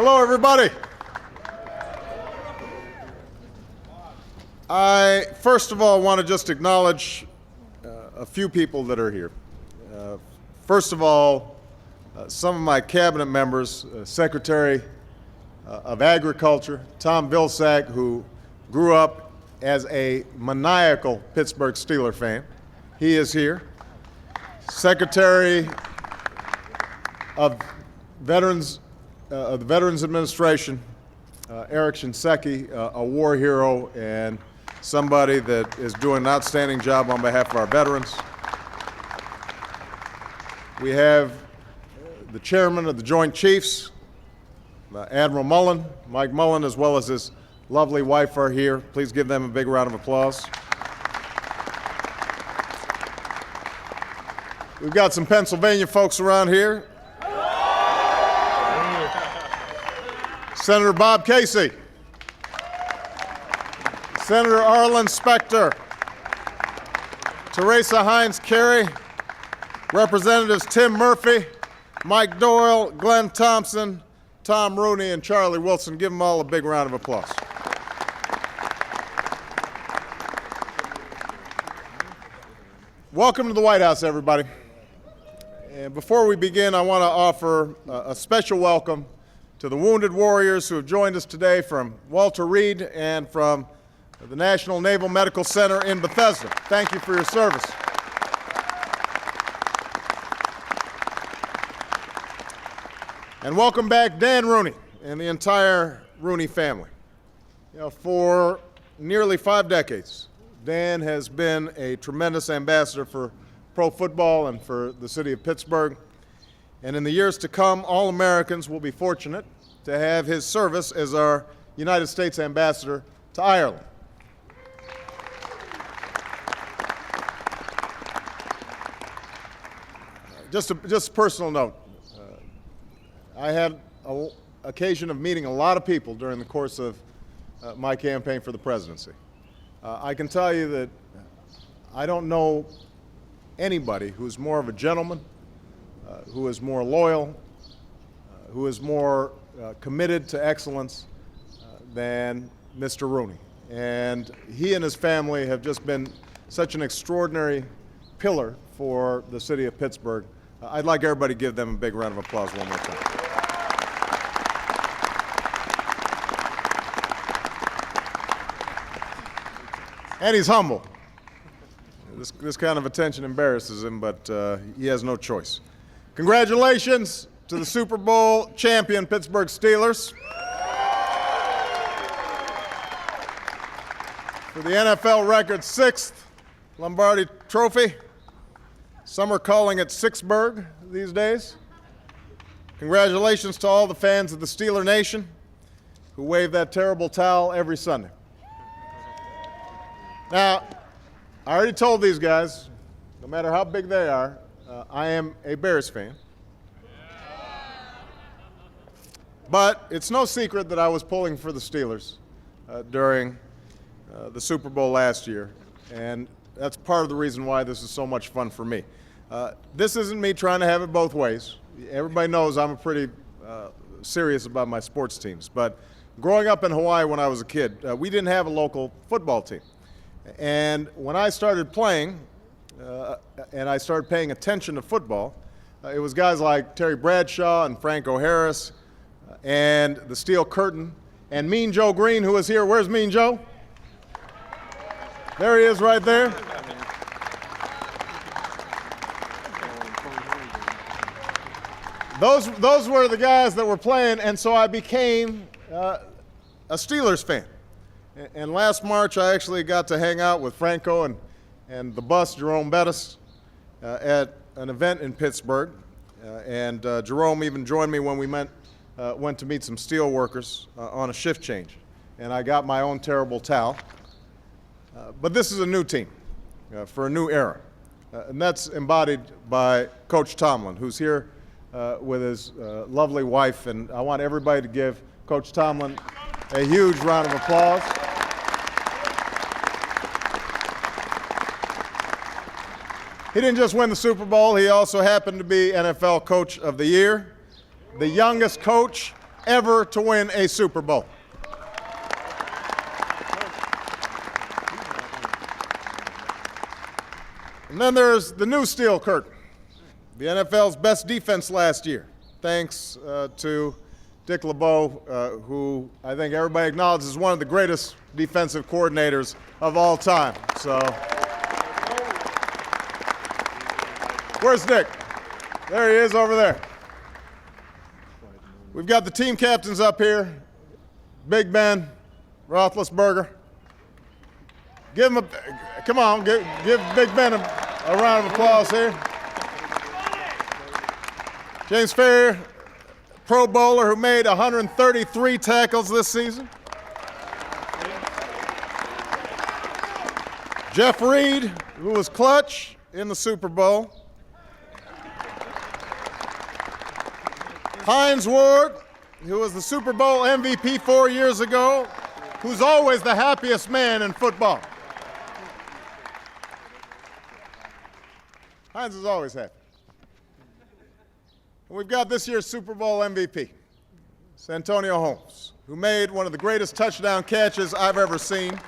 Hello, everybody. I, first of all, want to just acknowledge a few people that are here. First of all, some of my cabinet members, Secretary of Agriculture, Tom Vilsack, who grew up as a maniacal Pittsburgh Steelers fan. He is here. Secretary of the Veterans Administration, Eric Shinseki, a war hero and somebody that is doing an outstanding job on behalf of our veterans. We have the chairman of the Joint Chiefs, Admiral Mullen, Mike Mullen, as well as his lovely wife are here. Please give them a big round of applause. We've got some Pennsylvania folks around here. Senator Bob Casey, Senator Arlen Specter, Teresa Hines Carey, Representatives Tim Murphy, Mike Doyle, Glenn Thompson, Tom Rooney, and Charlie Wilson. Give them all a big round of applause. Welcome to the White House, everybody. And before we begin, I want to offer a special welcome to the wounded warriors who have joined us today from Walter Reed and from the National Naval Medical Center in Bethesda. Thank you for your service. And welcome back Dan Rooney and the entire Rooney family. For nearly 5 decades, Dan has been a tremendous ambassador for pro football and for the city of Pittsburgh. And in the years to come, all Americans will be fortunate to have his service as our United States ambassador to Ireland. Just a personal note. I had an occasion of meeting a lot of people during the course of my campaign for the presidency. I can tell you that I don't know anybody who's more of a gentleman, who is more loyal, who is more committed to excellence than Mr. Rooney. And he and his family have just been such an extraordinary pillar for the city of Pittsburgh. I'd like everybody to give them a big round of applause one more time. And he's humble. This kind of attention embarrasses him, but he has no choice. Congratulations to the Super Bowl champion Pittsburgh Steelers. For the NFL record 6th Lombardi Trophy. Some are calling it Sixburgh these days. Congratulations to all the fans of the Steeler Nation who wave that terrible towel every Sunday. Now, I already told these guys, no matter how big they are, I am a Bears fan. But it's no secret that I was pulling for the Steelers during the Super Bowl last year, and that's part of the reason why this is so much fun for me. This isn't me trying to have it both ways. Everybody knows I'm pretty serious about my sports teams, but growing up in Hawaii when I was a kid, we didn't have a local football team. And when I started playing, and I started paying attention to football, it was guys like Terry Bradshaw and Franco Harris and the Steel Curtain and Mean Joe Green, who is here. Where's Mean Joe? There he is right there. Those were the guys that were playing, and so I became a Steelers fan. And last March, I actually got to hang out with Franco and the bus, Jerome Bettis, at an event in Pittsburgh. And Jerome even joined me when we went to meet some steel workers on a shift change. And I got my own terrible towel. But this is a new team for a new era. And that's embodied by Coach Tomlin, who's here with his lovely wife. And I want everybody to give Coach Tomlin a huge round of applause. He didn't just win the Super Bowl, he also happened to be NFL Coach of the Year, the youngest coach ever to win a Super Bowl. And then there's the new steel curtain, the NFL's best defense last year, thanks to Dick LeBeau, who I think everybody acknowledges is one of the greatest defensive coordinators of all time. So, where's Dick? There he is over there. We've got the team captains up here, Big Ben, Roethlisberger. Give him come on, give Big Ben a round of applause here. James Ferrier, Pro Bowler who made 133 tackles this season. Jeff Reed, who was clutch in the Super Bowl. Hines Ward, who was the Super Bowl MVP 4 years ago, who's always the happiest man in football. Hines is always happy. And we've got this year's Super Bowl MVP, Santonio Holmes, who made one of the greatest touchdown catches I've ever seen.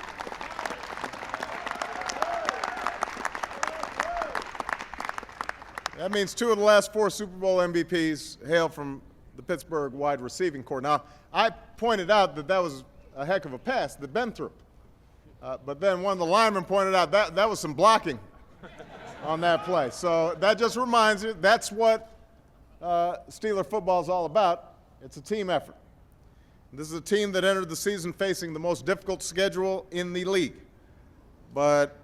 That means 2 of the last 4 Super Bowl MVPs hail from the Pittsburgh wide receiving corps. Now, I pointed out that was a heck of a pass that Ben threw. But then one of the linemen pointed out that was some blocking on that play. So that just reminds you, that's what Steeler football is all about. It's a team effort. This is a team that entered the season facing the most difficult schedule in the league. But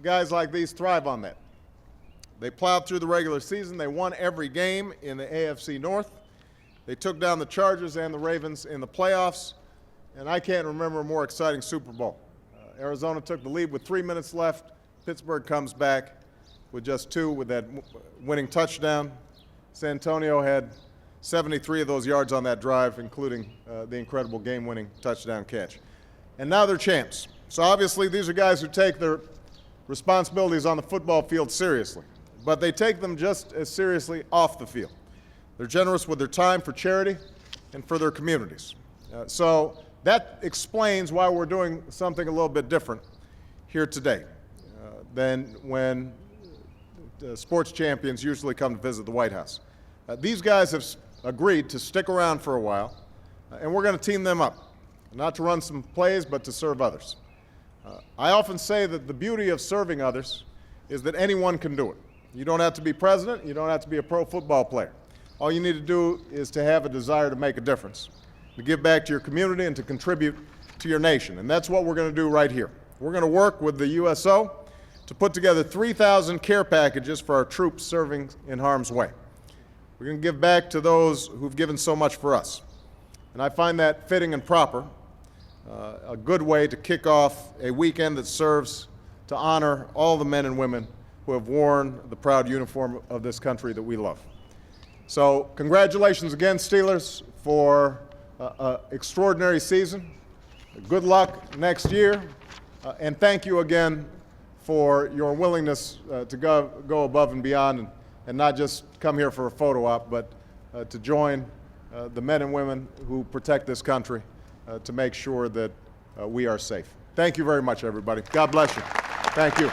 guys like these thrive on that. They plowed through the regular season. They won every game in the AFC North. They took down the Chargers and the Ravens in the playoffs. And I can't remember a more exciting Super Bowl. Arizona took the lead with 3 minutes left. Pittsburgh comes back with just 2 with that winning touchdown. Santonio had 73 of those yards on that drive, including the incredible game-winning touchdown catch. And now they're champs. So obviously these are guys who take their responsibilities on the football field seriously, but they take them just as seriously off the field. They're generous with their time for charity and for their communities. So that explains why we're doing something a little bit different here today than when sports champions usually come to visit the White House. These guys have agreed to stick around for a while, and we're going to team them up, not to run some plays, but to serve others. I often say that the beauty of serving others is that anyone can do it. You don't have to be president. You don't have to be a pro football player. All you need to do is to have a desire to make a difference, to give back to your community and to contribute to your nation. And that's what we're going to do right here. We're going to work with the USO to put together 3,000 care packages for our troops serving in harm's way. We're going to give back to those who've given so much for us. And I find that fitting and proper, a good way to kick off a weekend that serves to honor all the men and women who have worn the proud uniform of this country that we love. So congratulations again, Steelers, for an extraordinary season. Good luck next year. And thank you again for your willingness to go above and beyond and not just come here for a photo op, but to join the men and women who protect this country to make sure that we are safe. Thank you very much, everybody. God bless you. Thank you.